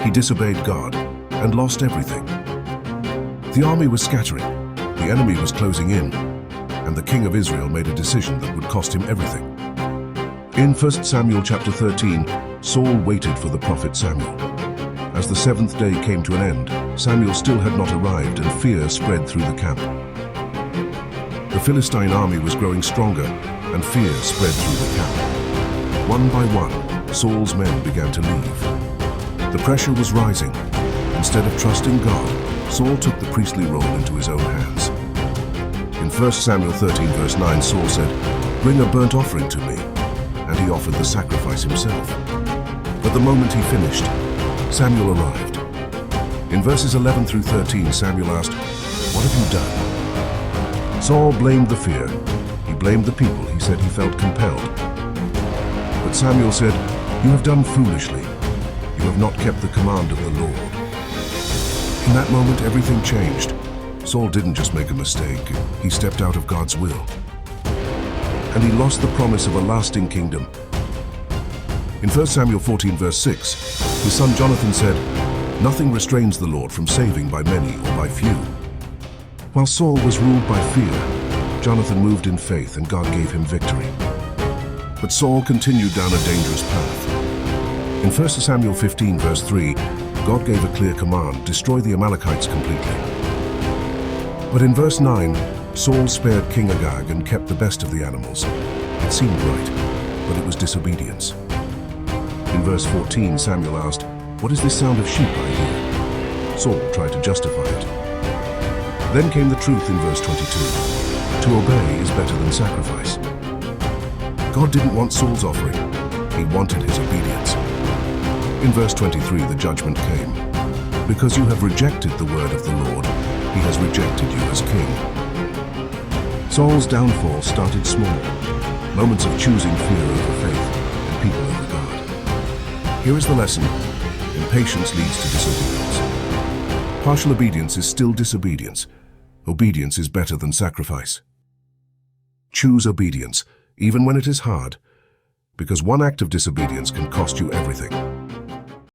He disobeyed God and lost everything. The army was scattering, the enemy was closing in, and the king of Israel made a decision that would cost him everything. In 1 Samuel chapter 13, Saul waited for the prophet Samuel. As the seventh day came to an end, Samuel still had not arrived, and fear spread through the camp. The Philistine army was growing stronger, and fear spread through the camp. One by one, Saul's men began to leave. The pressure was rising. Instead of trusting God, Saul took the priestly role into his own hands. In 1 Samuel 13 verse 9, Saul said, "Bring a burnt offering to me," and he offered the sacrifice himself. But the moment he finished, Samuel arrived. In verses 11 through 13, Samuel asked, "What have you done?" Saul blamed the fear. He blamed the people. He said he felt compelled. But Samuel said, "You have done foolishly. You have not kept the command of the Lord." In that moment, everything changed. Saul didn't just make a mistake. He stepped out of God's will. And he lost the promise of a lasting kingdom. In 1 Samuel 14 verse 6, his son Jonathan said, "Nothing restrains the Lord from saving by many or by few." While Saul was ruled by fear, Jonathan moved in faith and God gave him victory. But Saul continued down a dangerous path. In 1 Samuel 15 verse 3, God gave a clear command: destroy the Amalekites completely. But in verse 9, Saul spared King Agag and kept the best of the animals. It seemed right, but it was disobedience. In verse 14, Samuel asked, "What is this sound of sheep I hear?" Saul tried to justify it. Then came the truth in verse 22. To obey is better than sacrifice. God didn't want Saul's offering. He wanted his obedience. In verse 23, the judgment came. Because you have rejected the word of the Lord, he has rejected you as king. Saul's downfall started small. Moments of choosing fear over faith and people over God. Here is the lesson. Impatience leads to disobedience. Partial obedience is still disobedience. Obedience is better than sacrifice. Choose obedience, even when it is hard, because one act of disobedience can cost you everything.